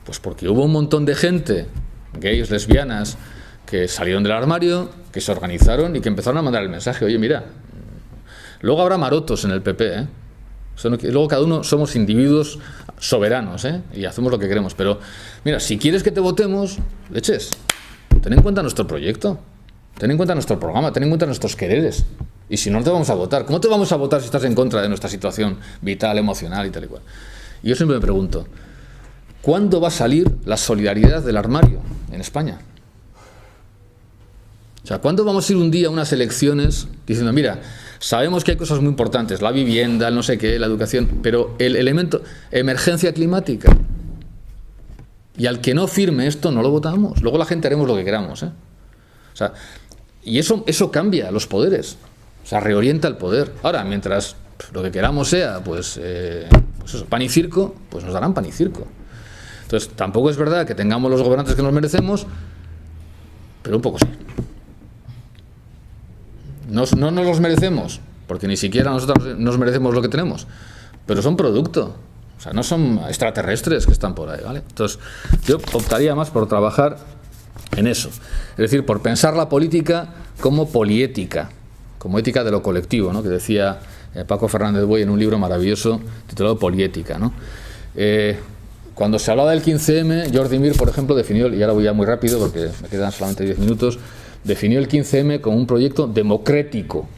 Pues porque hubo un montón de gente, gays, lesbianas, que salieron del armario, que se organizaron y que empezaron a mandar el mensaje, oye, mira, Luego habrá marotos en el PP, ¿eh? Luego cada uno somos individuos soberanos, ¿eh? Y hacemos lo que queremos. Pero, mira, si quieres que te votemos, leches, ten en cuenta nuestro proyecto, ten en cuenta nuestro programa, ten en cuenta nuestros quereres. Y si no te vamos a votar, ¿cómo te vamos a votar si estás en contra de nuestra situación vital, emocional y tal y cual? Y yo siempre me pregunto, ¿cuándo va a salir la solidaridad del armario en España? O sea, ¿cuándo vamos a ir un día a unas elecciones diciendo, mira, sabemos que hay cosas muy importantes, la vivienda, el no sé qué, la educación, pero el elemento emergencia climática, y al que no firme esto no lo votamos, luego la gente haremos lo que queramos, ¿eh? O sea, y eso cambia los poderes, o sea, reorienta el poder. Ahora, mientras lo que queramos sea, pues eso, pan y circo, pues nos darán pan y circo. Entonces, tampoco es verdad que tengamos los gobernantes que nos merecemos, pero un poco sí. No nos los merecemos, porque ni siquiera nosotros nos merecemos lo que tenemos, pero son producto, o sea, no son extraterrestres que están por ahí, ¿vale? Entonces, yo optaría más por trabajar en eso, es decir, por pensar la política como poliética, como ética de lo colectivo, ¿no? Que decía Paco Fernández Boy en un libro maravilloso titulado Poliética, ¿no? Cuando se hablaba del 15M, Jordi Mir, por ejemplo, definió, y ahora voy ya muy rápido porque me quedan solamente 10 minutos, definió el 15M como un proyecto democrático.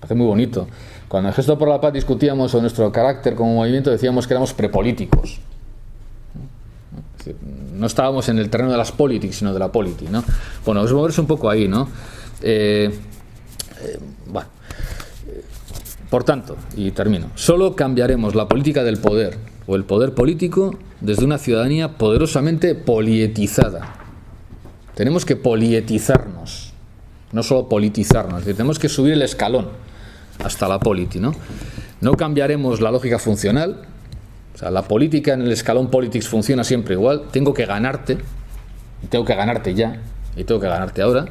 Parece muy bonito. Cuando en Gesto por la Paz discutíamos sobre nuestro carácter como movimiento, decíamos que éramos prepolíticos. Es decir, no estábamos en el terreno de las politics, sino de la polity, ¿no? Bueno, es moverse un poco ahí, ¿no? Bueno. Por tanto, y termino, solo cambiaremos la política del poder o el poder político desde una ciudadanía poderosamente polietizada. Tenemos que polietizarnos, no solo politizarnos, es decir, tenemos que subir el escalón hasta la polity, ¿no? No cambiaremos la lógica funcional, o sea, la política en el escalón politics funciona siempre igual, tengo que ganarte, y tengo que ganarte ya, y tengo que ganarte ahora,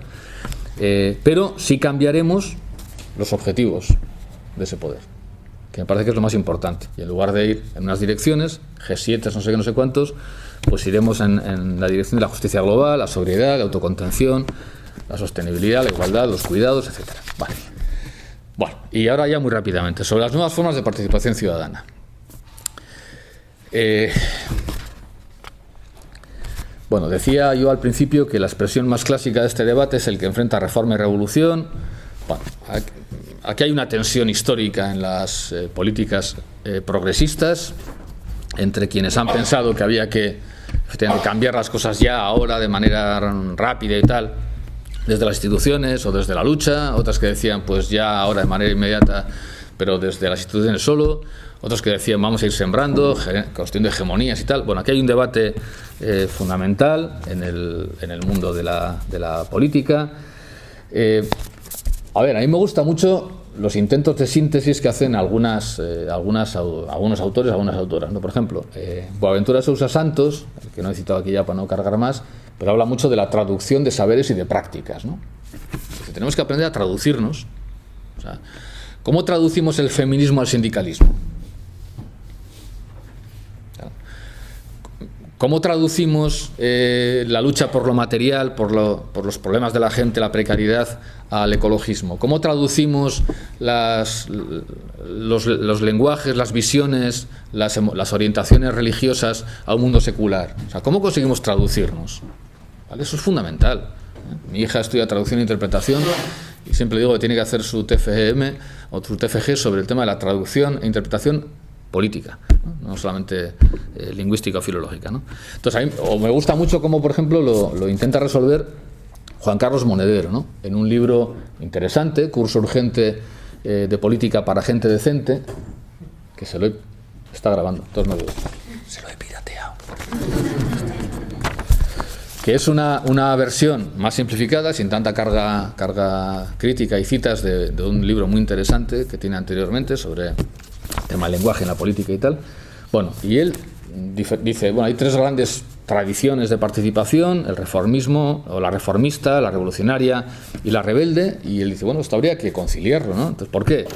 pero sí cambiaremos los objetivos de ese poder, que me parece que es lo más importante, y en lugar de ir en unas direcciones, G7, no sé qué, no sé cuántos, pues iremos en la dirección de la justicia global, la sobriedad, la autocontención, la sostenibilidad, la igualdad, los cuidados, etcétera. Vale. Bueno, y ahora ya muy rápidamente, sobre las nuevas formas de participación ciudadana. Bueno, decía yo al principio que la expresión más clásica de este debate es el que enfrenta reforma y revolución. Bueno, aquí hay una tensión histórica en las políticas progresistas entre quienes han pensado que había que cambiar las cosas ya, ahora, de manera rápida y tal, desde las instituciones o desde la lucha, otras que decían pues ya, ahora, de manera inmediata, pero desde las instituciones solo, otros que decían vamos a ir sembrando, cuestión de hegemonías y tal. Bueno, aquí hay un debate fundamental en el mundo de la política. A ver, a mí me gusta mucho los intentos de síntesis que hacen algunos autores, algunas autoras, ¿no? Por ejemplo, Boaventura Sousa Santos, que no he citado aquí ya para no cargar más, pero habla mucho de la traducción de saberes y de prácticas, ¿no? Porque tenemos que aprender a traducirnos. O sea, ¿cómo traducimos el feminismo al sindicalismo? ¿Cómo traducimos la lucha por lo material, por los problemas de la gente, la precariedad, al ecologismo? ¿Cómo traducimos los lenguajes, las visiones, las orientaciones religiosas a un mundo secular? O sea, ¿cómo conseguimos traducirnos? ¿Vale? Eso es fundamental. Mi hija estudia traducción e interpretación y siempre digo que tiene que hacer su TFM o su TFG sobre el tema de la traducción e interpretación política, no solamente lingüística o filológica, ¿no? Entonces, a mí me gusta mucho cómo, por ejemplo, lo intenta resolver Juan Carlos Monedero, ¿no? En un libro interesante, Curso urgente de política para gente decente, que está grabando, todos me ven. Se lo he pirateado. Que es una versión más simplificada, sin tanta carga crítica y citas de un libro muy interesante que tiene anteriormente sobre tema del lenguaje en la política y tal. Bueno, y él dice, bueno, hay tres grandes tradiciones de participación: el reformismo, o la reformista, la revolucionaria y la rebelde, y él dice, bueno, esto habría que conciliarlo, ¿no? Entonces, ¿por qué?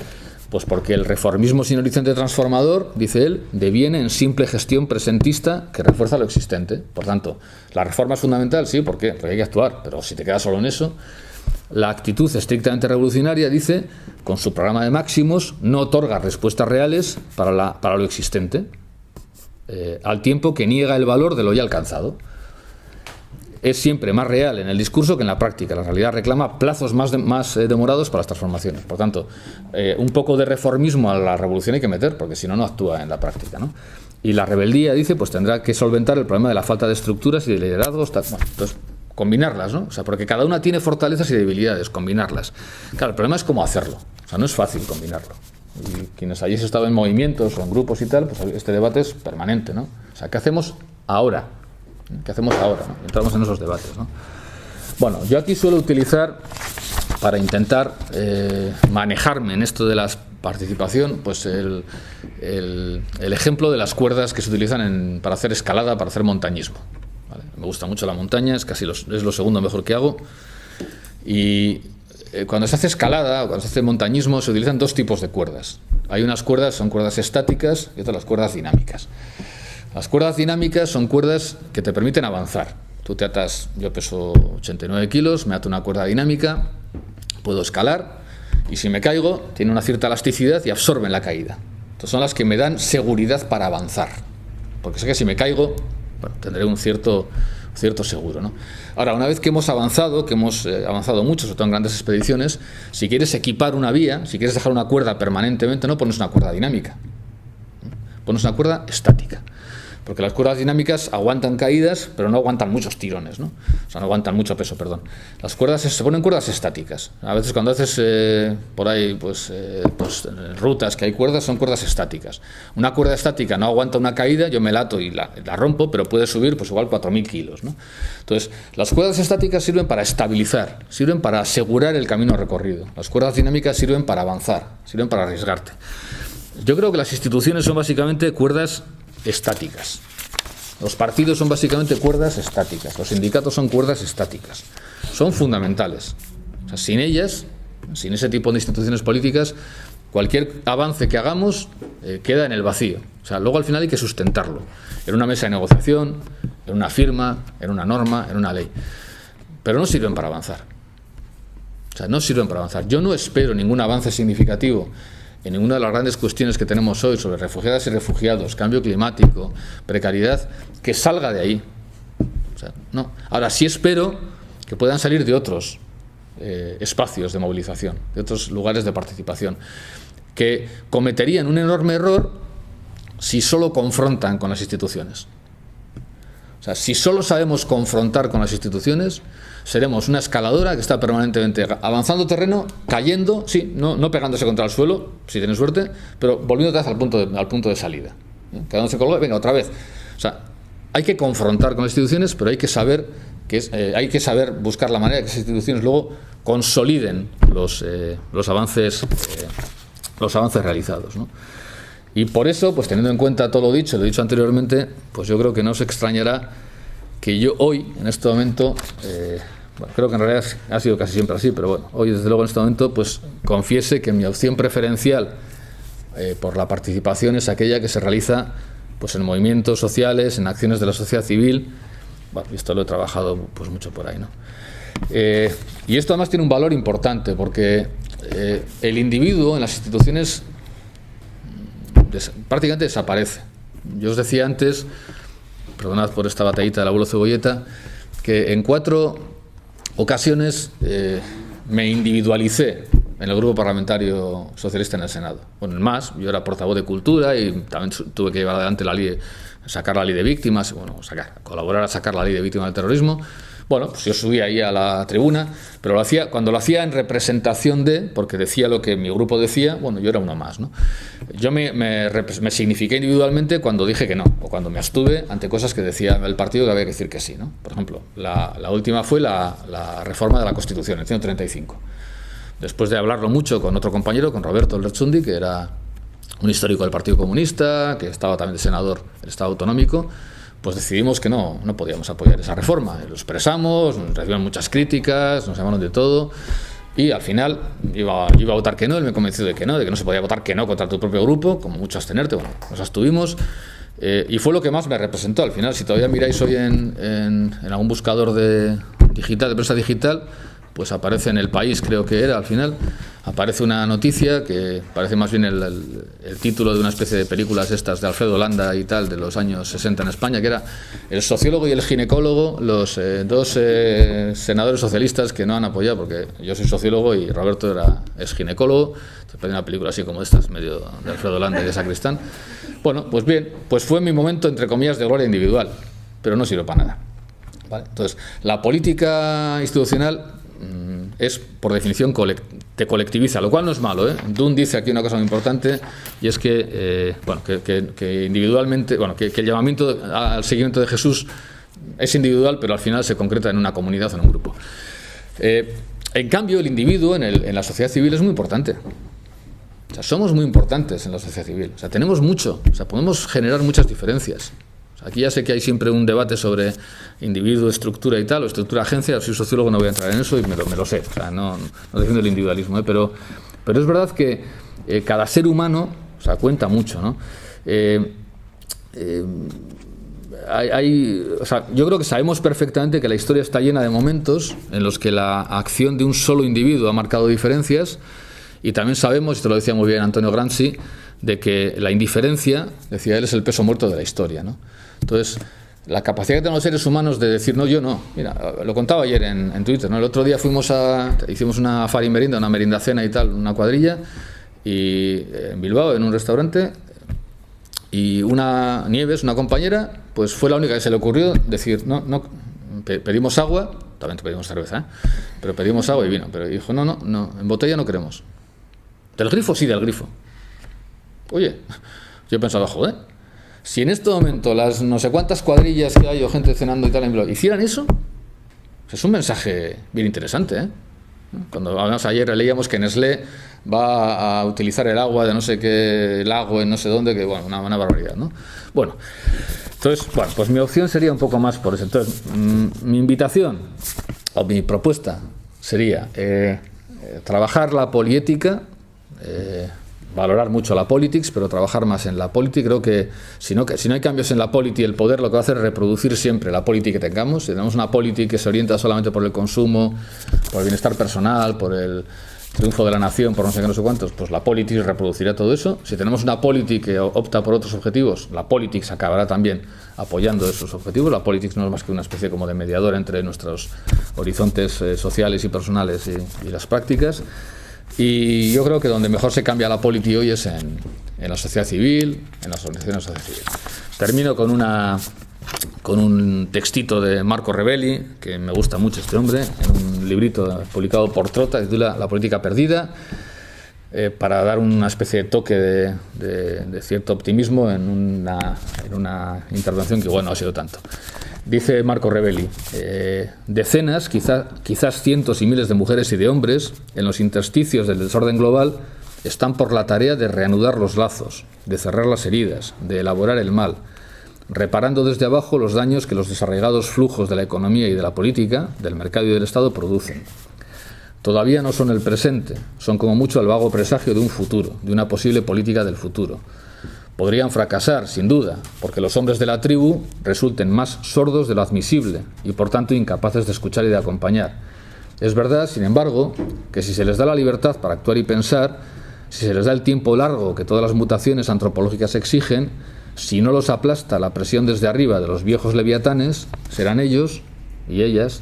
Pues porque el reformismo sin horizonte transformador, dice él, deviene en simple gestión presentista que refuerza lo existente. Por tanto, la reforma es fundamental, sí, ¿por qué? Porque hay que actuar, pero si te quedas solo en eso. La actitud estrictamente revolucionaria, dice, con su programa de máximos, no otorga respuestas reales para lo existente, al tiempo que niega el valor de lo ya alcanzado. Es siempre más real en el discurso que en la práctica. La realidad reclama plazos más demorados para las transformaciones. Por tanto, un poco de reformismo a la revolución hay que meter, porque si no, no actúa en la práctica, ¿no? Y la rebeldía, dice, pues tendrá que solventar el problema de la falta de estructuras y de liderazgos. Bueno, entonces, combinarlas, ¿no? O sea, porque cada una tiene fortalezas y debilidades, combinarlas. Claro, el problema es cómo hacerlo. O sea, no es fácil combinarlo. Y quienes hayáis estado en movimientos o en grupos y tal, pues este debate es permanente, ¿no? O sea, ¿qué hacemos ahora? ¿Qué hacemos ahora, ¿no? Entramos en esos debates, ¿no? Bueno, yo aquí suelo utilizar, para intentar manejarme en esto de la participación, pues el ejemplo de las cuerdas que se utilizan para hacer escalada, para hacer montañismo, ¿vale? Me gusta mucho la montaña, es lo segundo mejor que hago. Y cuando se hace escalada o cuando se hace montañismo se utilizan dos tipos de cuerdas. Hay unas cuerdas, son cuerdas estáticas, y otras las cuerdas dinámicas. Las cuerdas dinámicas son cuerdas que te permiten avanzar. Tú te atas, yo peso 89 kilos, me ato una cuerda dinámica, puedo escalar, y si me caigo, tiene una cierta elasticidad y absorben la caída. Entonces son las que me dan seguridad para avanzar, porque sé que si me caigo, bueno, tendré un cierto seguro, ¿no? Ahora, una vez que hemos avanzado mucho, sobre todo en grandes expediciones, si quieres equipar una vía, si quieres dejar una cuerda permanentemente, no pones una cuerda dinámica, pones una cuerda estática. Porque las cuerdas dinámicas aguantan caídas, pero no aguantan muchos tirones, ¿no? O sea, no aguantan mucho peso, perdón. Las cuerdas se ponen cuerdas estáticas. A veces cuando haces por ahí, pues rutas que hay cuerdas, son cuerdas estáticas. Una cuerda estática no aguanta una caída, yo me la ato y la rompo, pero puede subir pues igual 4.000 kilos, ¿no? Entonces, las cuerdas estáticas sirven para estabilizar, sirven para asegurar el camino recorrido. Las cuerdas dinámicas sirven para avanzar, sirven para arriesgarte. Yo creo que las instituciones son básicamente cuerdas estáticas. Los partidos son básicamente cuerdas estáticas. Los sindicatos son cuerdas estáticas. Son fundamentales. O sea, sin ellas, sin ese tipo de instituciones políticas, cualquier avance que hagamos queda en el vacío. O sea, luego al final hay que sustentarlo. En una mesa de negociación, en una firma, en una norma, en una ley. Pero no sirven para avanzar. O sea, no sirven para avanzar. Yo no espero ningún avance significativo en ninguna de las grandes cuestiones que tenemos hoy sobre refugiadas y refugiados, cambio climático, precariedad, que salga de ahí. O sea, no. Ahora sí espero que puedan salir de otros espacios de movilización, de otros lugares de participación, que cometerían un enorme error si solo confrontan con las instituciones. O sea, si solo sabemos confrontar con las instituciones, seremos una escaladora que está permanentemente avanzando terreno, cayendo, sí, no pegándose contra el suelo, si tienes suerte, pero volviendo otra vez al punto de salida. Cada uno se colgó, venga, otra vez. O sea, hay que confrontar con las instituciones, pero hay que saber buscar la manera de que esas instituciones luego consoliden los avances realizados, ¿no? Y por eso, pues teniendo en cuenta todo lo dicho anteriormente, pues yo creo que no os extrañará que yo hoy, en este momento, bueno, creo que en realidad ha sido casi siempre así, pero bueno, hoy desde luego en este momento, pues confiese que mi opción preferencial por la participación es aquella que se realiza pues en movimientos sociales, en acciones de la sociedad civil. Bueno, y esto lo he trabajado pues mucho por ahí, ¿no? Y esto además tiene un valor importante, porque el individuo en las instituciones prácticamente desaparece. Yo os decía antes, perdonad por esta batallita del abuelo Cebolleta, que en 4 ocasiones me individualicé en el grupo parlamentario socialista en el Senado. Bueno, en más, yo era portavoz de Cultura y también tuve que llevar adelante sacar la ley de víctimas, colaborar a sacar la ley de víctimas del terrorismo. Bueno, pues yo subí ahí a la tribuna, pero cuando lo hacía en representación porque decía lo que mi grupo decía, bueno, yo era uno más, ¿no? Yo me signifiqué individualmente cuando dije que no, o cuando me abstuve ante cosas que decía el partido que había que decir que sí, ¿no? Por ejemplo, la última fue la reforma de la Constitución, el 135. Después de hablarlo mucho con otro compañero, con Roberto Lertxundi, que era un histórico del Partido Comunista, que estaba también de senador del Estado Autonómico, pues decidimos que no podíamos apoyar esa reforma. Lo expresamos, nos recibieron muchas críticas, nos llamaron de todo, y al final yo iba a votar que no. Él me convenció de que no se podía votar que no contra tu propio grupo, como mucho abstenerte. Bueno, nos abstuvimos, y fue lo que más me representó. Al final, si todavía miráis hoy en algún buscador de prensa digital, pues aparece en El País, creo que era al final, aparece una noticia que parece más bien el título de una especie de películas estas de Alfredo Landa y tal, de los años 60 en España, que era el sociólogo y el ginecólogo, los dos senadores socialistas que no han apoyado, porque yo soy sociólogo y Roberto es ginecólogo. Entonces, una película así como estas, medio de Alfredo Landa y de Sacristán. Bueno, pues bien, pues fue mi momento, entre comillas, de gloria individual, pero no sirve para nada. ¿Vale? Entonces, la política institucional es, por definición, te colectiviza, lo cual no es malo, ¿eh? Dunn dice aquí una cosa muy importante, y es que, que individualmente, que el llamamiento al seguimiento de Jesús es individual, pero al final se concreta en una comunidad o en un grupo. En cambio, el individuo en la sociedad civil es muy importante. O sea, somos muy importantes en la sociedad civil. O sea, tenemos mucho. O sea, podemos generar muchas diferencias. O sea, aquí ya sé que hay siempre un debate sobre individuo, estructura y tal, o estructura-agencia. Soy sociólogo, no voy a entrar en eso y me lo sé. O sea, no defiendo el individualismo, ¿eh? Pero es verdad que cada ser humano, o sea, cuenta mucho, ¿no? O sea, yo creo que sabemos perfectamente que la historia está llena de momentos en los que la acción de un solo individuo ha marcado diferencias, y también sabemos, y te lo decía muy bien Antonio Gramsci, de que la indiferencia, decía él, es el peso muerto de la historia, ¿no? Entonces, la capacidad que tenemos los seres humanos de decir, no, yo no. Mira, lo contaba ayer en Twitter, ¿no? El otro día hicimos una farimerinda, una merienda-cena y tal, una cuadrilla, y en Bilbao, en un restaurante, y Nieves, una compañera, pues fue la única que se le ocurrió decir, no, pedimos agua, también pedimos cerveza, ¿eh? Pero pedimos agua y vino, pero dijo, no, en botella no queremos. Del grifo, sí, del grifo. Oye, yo pensaba, joder, si en este momento las no sé cuántas cuadrillas que hay o gente cenando y tal en Bilbao hicieran eso, es un mensaje bien interesante, ¿eh? Cuando además ayer leíamos que Nestlé va a utilizar el agua de no sé qué lago en no sé dónde, que bueno, una barbaridad, ¿no? Bueno, entonces, pues mi opción sería un poco más por eso. Entonces, mi invitación o mi propuesta sería trabajar la poliética, valorar mucho la politics, pero trabajar más en la política. Creo que si no hay cambios en la política, el poder lo que va a hacer es reproducir siempre la política que tengamos. Si tenemos una política que se orienta solamente por el consumo, por el bienestar personal, por el triunfo de la nación, por no sé qué, no sé cuántos, pues la politics reproducirá todo eso. Si tenemos una política que opta por otros objetivos, la politics acabará también apoyando esos objetivos. La politics no es más que una especie como de mediador entre nuestros horizontes sociales y personales y las prácticas. Y yo creo que donde mejor se cambia la política hoy es en la sociedad civil, en las organizaciones de la sociedad civil. Termino con un textito de Marco Rebelli, que me gusta mucho este hombre, en un librito publicado por Trota, que titula La política perdida, para dar una especie de toque de cierto optimismo en una intervención que igual no ha sido tanto. Dice Marco Rebelli, decenas, quizás cientos y miles de mujeres y de hombres, en los intersticios del desorden global, están por la tarea de reanudar los lazos, de cerrar las heridas, de elaborar el mal, reparando desde abajo los daños que los desarraigados flujos de la economía y de la política, del mercado y del Estado producen. Todavía no son el presente, son como mucho el vago presagio de un futuro, de una posible política del futuro. Podrían fracasar, sin duda, porque los hombres de la tribu resulten más sordos de lo admisible y, por tanto, incapaces de escuchar y de acompañar. Es verdad, sin embargo, que si se les da la libertad para actuar y pensar, si se les da el tiempo largo que todas las mutaciones antropológicas exigen, si no los aplasta la presión desde arriba de los viejos leviatanes, serán ellos y ellas,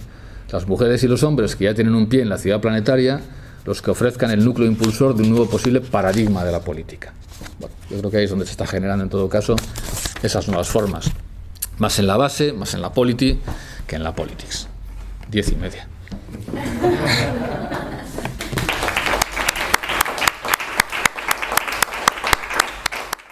las mujeres y los hombres que ya tienen un pie en la ciudad planetaria, los que ofrezcan el núcleo impulsor de un nuevo posible paradigma de la política. Bueno, yo creo que ahí es donde se está generando en todo caso esas nuevas formas. Más en la base, más en la polity que en la politics. 10:30.